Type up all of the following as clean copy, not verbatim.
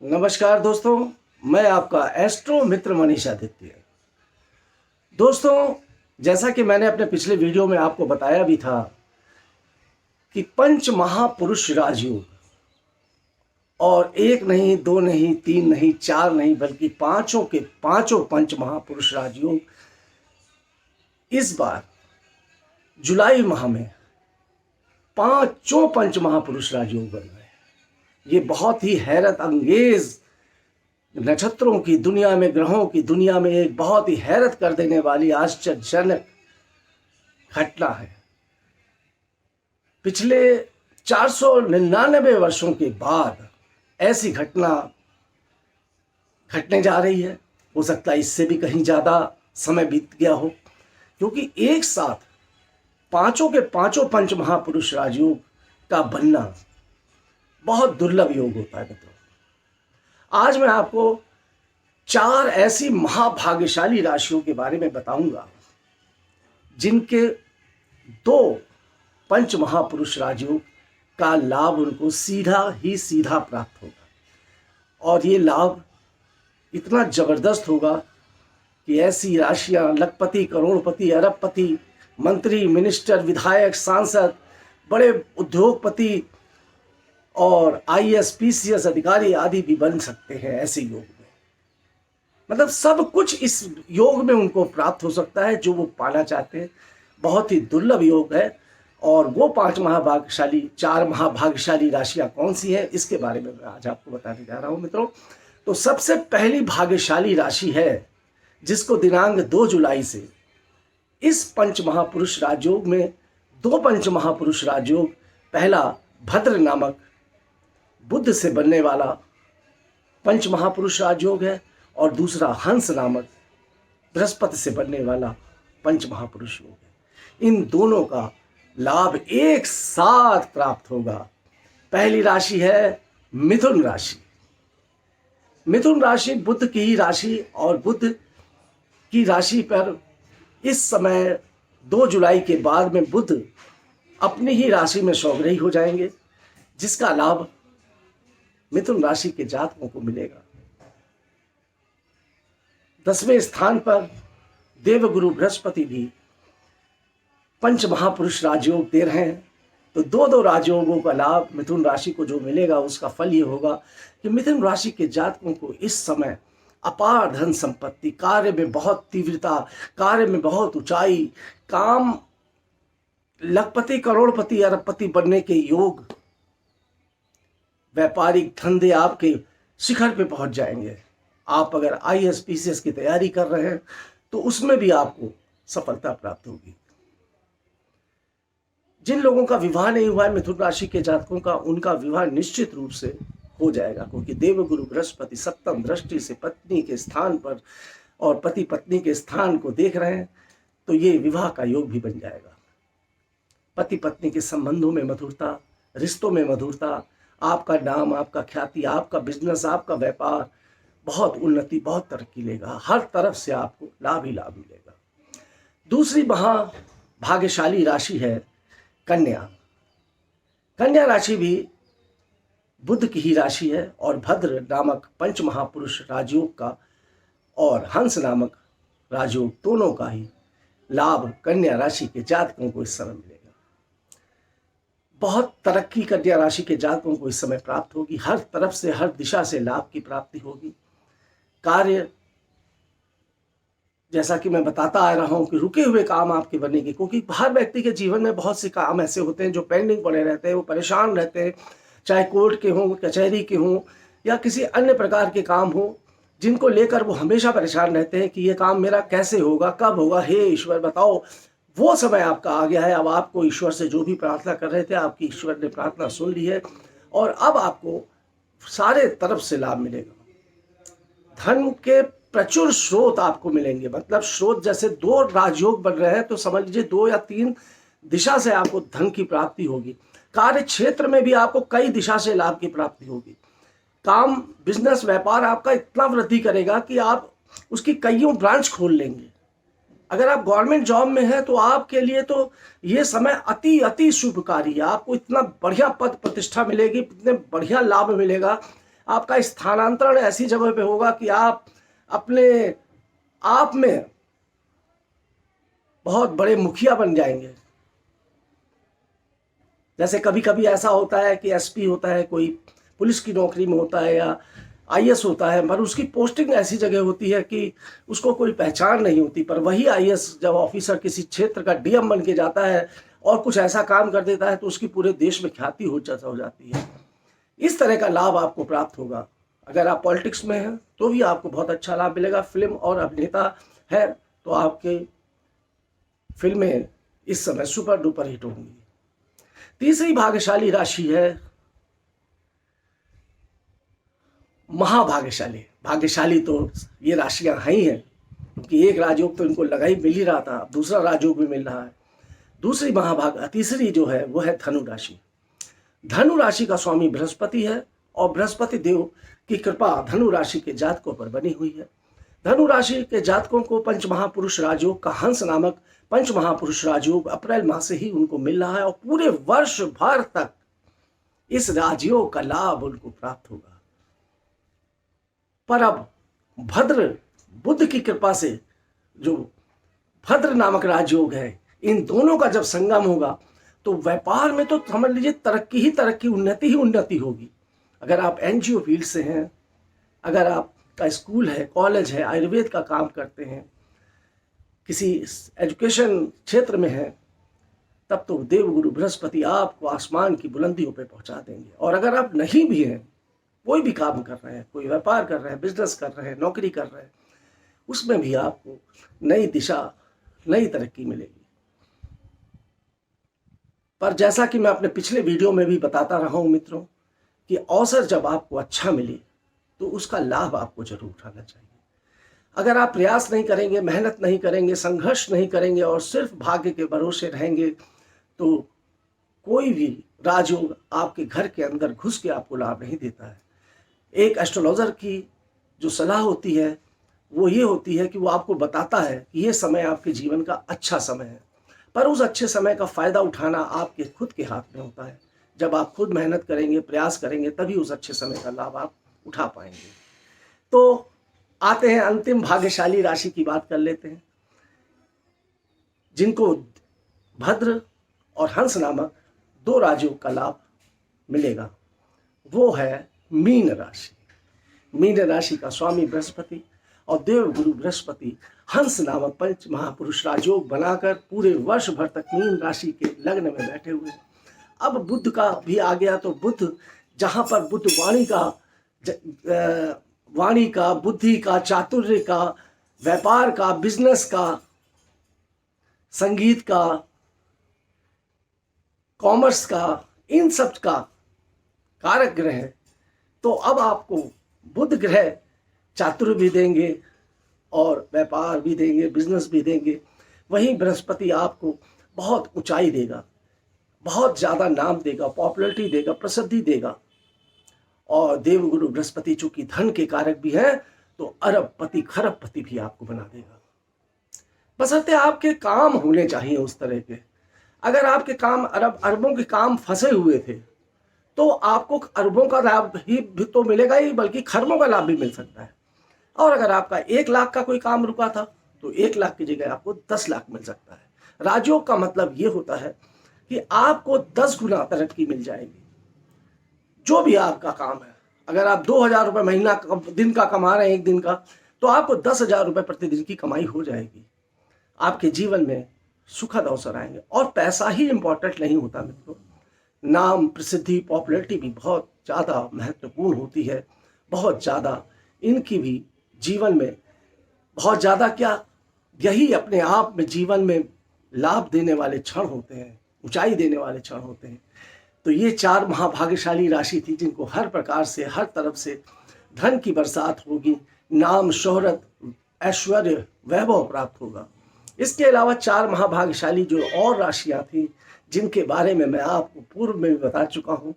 नमस्कार दोस्तों, मैं आपका एस्ट्रो मित्र मनीष आदित्य। दोस्तों, जैसा कि मैंने अपने पिछले वीडियो में आपको बताया भी था कि पंच महापुरुष राजयोग, और एक नहीं, दो नहीं, तीन नहीं, चार नहीं, बल्कि पांचों के पांचों पंच महापुरुष राजयोग इस बार जुलाई माह में पांचों पंच महापुरुष राजयोग बन रहे हैं। ये बहुत ही हैरत अंगेज नक्षत्रों की दुनिया में, ग्रहों की दुनिया में एक बहुत ही हैरत कर देने वाली आश्चर्यजनक घटना है। पिछले 499 वर्षों के बाद ऐसी घटना घटने जा रही है। हो सकता है इससे भी कहीं ज़्यादा समय बीत गया हो, क्योंकि एक साथ पांचों के पांचों पंच महापुरुष राजयोग का बनना बहुत दुर्लभ योग होता है मित्रों। आज मैं आपको चार ऐसी महाभाग्यशाली राशियों के बारे में बताऊंगा जिनके दो पंच महापुरुष राजयोग का लाभ उनको सीधा ही सीधा प्राप्त होगा, और ये लाभ इतना जबरदस्त होगा कि ऐसी राशियां लखपति, करोड़पति, अरबपति, मंत्री, मिनिस्टर, विधायक, सांसद, बड़े उद्योगपति और आईएएस, पीसीएस अधिकारी आदि भी बन सकते हैं ऐसे योग में। मतलब सब कुछ इस योग में उनको प्राप्त हो सकता है जो वो पाना चाहते हैं। बहुत ही दुर्लभ योग है, और वो चार महाभाग्यशाली राशियां कौन सी हैं, इसके बारे में मैं आज आपको बताने जा रहा हूं मित्रों। तो सबसे पहली भाग्यशाली राशि है जिसको दिनांक 2 जुलाई से इस पंच महापुरुष राजयोग में दो पंच महापुरुष राजयोग, पहला भद्र नामक बुध से बनने वाला पंच महापुरुष राजयोग है, और दूसरा हंस नामक बृहस्पति से बनने वाला पंच महापुरुष योग है। इन दोनों का लाभ एक साथ प्राप्त होगा। पहली राशि है मिथुन राशि। मिथुन राशि बुध की ही राशि, और बुध की राशि पर इस समय 2 जुलाई के बाद में बुध अपनी ही राशि में स्वग्रही हो जाएंगे, जिसका लाभ मिथुन राशि के जातकों को मिलेगा। 10वें स्थान पर देवगुरु बृहस्पति भी पंच महापुरुष राजयोग दे रहे हैं। तो दो राजयोगों का लाभ मिथुन राशि को जो मिलेगा, उसका फल ये होगा कि मिथुन राशि के जातकों को इस समय अपार धन संपत्ति, कार्य में बहुत तीव्रता, कार्य में बहुत ऊंचाई, काम, लखपति, करोड़पति, अरबपति बनने के योग, व्यापारिक धंधे आपके शिखर पे पहुंच जाएंगे। आप अगर आईएएस, पीसीएस की तैयारी कर रहे हैं तो उसमें भी आपको सफलता प्राप्त होगी। जिन लोगों का विवाह नहीं हुआ है मिथुन राशि के जातकों का, उनका विवाह निश्चित रूप से हो जाएगा, क्योंकि देवगुरु बृहस्पति सप्तम दृष्टि से पत्नी के स्थान पर और पति पत्नी के स्थान को देख रहे हैं, तो ये विवाह का योग भी बन जाएगा। पति पत्नी के संबंधों में मधुरता, रिश्तों में मधुरता, आपका नाम, आपका ख्याति, आपका बिजनेस, आपका व्यापार बहुत उन्नति, बहुत तरक्की लेगा। हर तरफ से आपको लाभ ही लाभ मिलेगा। दूसरी महाभाग्यशाली राशि है कन्या। कन्या राशि भी बुध की ही राशि है, और भद्र नामक पंच महापुरुष राजयोग का और हंस नामक राजयोग, दोनों का ही लाभ कन्या राशि के जातकों को इस समय मिलेगा। बहुत तरक्की कन्या राशि के जातकों को इस समय प्राप्त होगी। हर तरफ से, हर दिशा से लाभ की प्राप्ति होगी। कार्य, जैसा कि मैं बताता आ रहा हूं कि रुके हुए काम आपके बनेंगे, क्योंकि हर व्यक्ति के जीवन में बहुत से काम ऐसे होते हैं जो पेंडिंग पड़े रहते हैं, वो परेशान रहते हैं, चाहे कोर्ट के हों, कचहरी के हों, या किसी अन्य प्रकार के काम हो, जिनको लेकर वो हमेशा परेशान रहते हैं कि ये काम मेरा कैसे होगा, कब होगा, हे ईश्वर बताओ। वो समय आपका आ गया है। अब आपको ईश्वर से जो भी प्रार्थना कर रहे थे, आपकी ईश्वर ने प्रार्थना सुन ली है, और अब आपको सारे तरफ से लाभ मिलेगा। धन के प्रचुर स्रोत आपको मिलेंगे। मतलब स्रोत, जैसे 2 राजयोग बन रहे हैं तो समझ लीजिए 2 या 3 दिशा से आपको धन की प्राप्ति होगी। कार्य क्षेत्र में भी आपको कई दिशा से लाभ की प्राप्ति होगी। काम, बिजनेस, व्यापार आपका इतना वृद्धि करेगा कि आप उसकी कईयों ब्रांच खोल लेंगे। अगर आप गवर्नमेंट जॉब में हैं तो आपके लिए तो ये समय अति अति शुभकारी है। आपको इतना बढ़िया पद प्रतिष्ठा मिलेगी, इतने बढ़िया लाभ मिलेगा। आपका स्थानांतरण ऐसी जगह पे होगा कि आप अपने आप में बहुत बड़े मुखिया बन जाएंगे। जैसे कभी कभी ऐसा होता है कि एसपी होता है, कोई पुलिस की नौकरी में होता है या आईएएस होता है, पर उसकी पोस्टिंग ऐसी जगह होती है कि उसको कोई पहचान नहीं होती। पर वही आईएएस जब ऑफिसर किसी क्षेत्र का डीएम बन के जाता है और कुछ ऐसा काम कर देता है तो उसकी पूरे देश में ख्याति हो जाती है। इस तरह का लाभ आपको प्राप्त होगा। अगर आप पॉलिटिक्स में हैं तो भी आपको बहुत अच्छा लाभ मिलेगा। फिल्म और अभिनेता है तो आपके फिल्में इस समय सुपर डुपर हिट होंगी। तीसरी भाग्यशाली राशि है महाभाग्यशाली। भाग्यशाली तो ये राशियां हैं ही हैं, क्योंकि एक राजयोग तो इनको लगा ही मिल ही रहा था, अब दूसरा राजयोग भी मिल रहा है। दूसरी तीसरी जो है वो है धनु राशि। धनु राशि का स्वामी बृहस्पति है और बृहस्पति देव की कृपा धनु राशि के जातकों पर बनी हुई है। धनु राशि के जातकों को पंच महापुरुष राजयोग का हंस नामक पंच महापुरुष राजयोग अप्रैल माह से ही उनको मिल रहा है और पूरे वर्ष भर तक इस राजयोग का लाभ उनको प्राप्त होगा। पर अब भद्र बुध की कृपा से जो भद्र नामक राजयोग है, इन दोनों का जब संगम होगा तो व्यापार में तो समझ लीजिए तरक्की ही तरक्की, उन्नति ही उन्नति होगी। अगर आप एनजीओ फील्ड से हैं, अगर आपका स्कूल है, कॉलेज है, आयुर्वेद का काम करते हैं, किसी एजुकेशन क्षेत्र में है, तब तो देवगुरु बृहस्पति आपको आसमान की बुलंदियों पे पहुंचा देंगे। और अगर आप नहीं भी हैं, कोई भी काम कर रहे हैं, कोई व्यापार कर रहे हैं, बिजनेस कर रहे हैं, नौकरी कर रहे हैं, उसमें भी आपको नई दिशा, नई तरक्की मिलेगी। पर जैसा कि मैं अपने पिछले वीडियो में भी बताता रहा हूं मित्रों, कि अवसर जब आपको अच्छा मिले तो उसका लाभ आपको जरूर उठाना चाहिए। अगर आप प्रयास नहीं करेंगे, मेहनत नहीं करेंगे, संघर्ष नहीं करेंगे और सिर्फ भाग्य के भरोसे रहेंगे तो कोई भी राजयोग आपके घर के अंदर घुस के आपको लाभ नहीं देता है। एक एस्ट्रोलॉजर की जो सलाह होती है वो ये होती है कि वो आपको बताता है कि ये समय आपके जीवन का अच्छा समय है, पर उस अच्छे समय का फ़ायदा उठाना आपके खुद के हाथ में होता है। जब आप खुद मेहनत करेंगे, प्रयास करेंगे, तभी उस अच्छे समय का लाभ आप उठा पाएंगे। तो आते हैं अंतिम भाग्यशाली राशि की बात कर लेते हैं, जिनको भद्र और हंस नामक दो राजयोग का लाभ मिलेगा। वो है मीन राशि। मीन राशि का स्वामी बृहस्पति और देवगुरु बृहस्पति हंस नामक पंच महापुरुष राजयोग बनाकर पूरे वर्ष भर तक मीन राशि के लग्न में बैठे हुए। अब बुध का भी आ गया, तो बुध जहां पर बुध वाणी का, बुद्धि का, चातुर्य का, व्यापार का, बिजनेस का, संगीत का, कॉमर्स का, इन सब का कारक ग्रह है, तो अब आपको बुध ग्रह चातुर्य भी देंगे और व्यापार भी देंगे, बिजनेस भी देंगे। वहीं बृहस्पति आपको बहुत ऊंचाई देगा, बहुत ज़्यादा नाम देगा, पॉपुलैरिटी देगा, प्रसिद्धि देगा। और देवगुरु बृहस्पति चूंकि धन के कारक भी हैं तो अरबपति खरबपति भी आपको बना देगा। बशर्ते आपके काम होने चाहिए उस तरह के। अगर आपके काम अरबों के काम फंसे हुए थे तो आपको अरबों का लाभ ही तो मिलेगा ही, बल्कि खरबों का लाभ भी मिल सकता है। और अगर आपका 1 लाख का कोई काम रुका था तो 1 लाख की जगह आपको 10 लाख मिल सकता है। राजयोग का मतलब ये होता है कि आपको 10 गुना तरक्की मिल जाएगी। जो भी आपका काम है, अगर आप 2000 रुपये महीना दिन का कमा रहे हैं, एक दिन का, तो आपको 10,000 रुपये प्रतिदिन की कमाई हो जाएगी। आपके जीवन में सुखद अवसर आएंगे। और पैसा ही इंपॉर्टेंट नहीं होता मित्रों, नाम, प्रसिद्धि, पॉपुलैरिटी भी बहुत ज़्यादा महत्वपूर्ण होती है। बहुत ज़्यादा इनकी भी जीवन में बहुत ज़्यादा क्या, यही अपने आप में जीवन में लाभ देने वाले क्षण होते हैं, ऊंचाई देने वाले क्षण होते हैं। तो ये 4 महाभाग्यशाली राशि थी जिनको हर प्रकार से, हर तरफ से धन की बरसात होगी, नाम, शोहरत, ऐश्वर्य, वैभव प्राप्त होगा। इसके अलावा 4 महाभाग्यशाली जो और राशियां थी जिनके बारे में मैं आपको पूर्व में भी बता चुका हूं।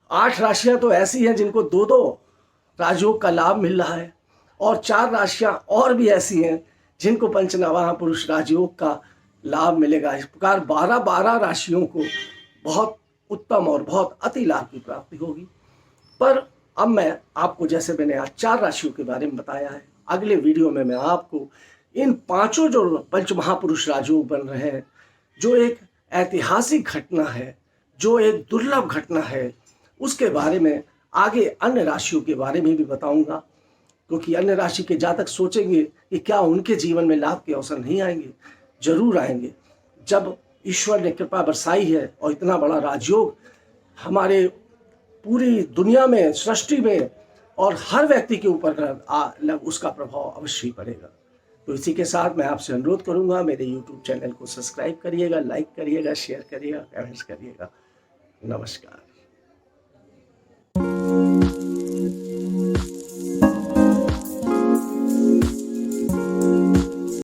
8 राशियां तो ऐसी हैं जिनको 2-2 राजयोग का लाभ मिल रहा है, और 4 राशियां और भी ऐसी हैं जिनको पंच महापुरुष राजयोग का लाभ मिलेगा। इस प्रकार 12-12 राशियों को बहुत उत्तम और बहुत अति लाभ की प्राप्ति होगी। पर अब मैं आपको, जैसे मैंने आज 4 राशियों के बारे में बताया है, अगले वीडियो में मैं आपको इन 5 जो पंच महापुरुष राजयोग बन रहे हैं, जो एक ऐतिहासिक घटना है, जो एक दुर्लभ घटना है, उसके बारे में आगे अन्य राशियों के बारे में भी बताऊंगा। क्योंकि अन्य राशि के जातक सोचेंगे कि क्या उनके जीवन में लाभ के अवसर नहीं आएंगे? जरूर आएंगे। जब ईश्वर ने कृपा बरसाई है और इतना बड़ा राजयोग हमारे पूरी दुनिया में, सृष्टि में और हर व्यक्ति के ऊपर उसका प्रभाव अवश्य ही पड़ेगा। तो इसी के साथ मैं आपसे अनुरोध करूंगा, मेरे YouTube चैनल को सब्सक्राइब करिएगा, लाइक करिएगा, शेयर करिएगा, कमेंट्स करिएगा। नमस्कार।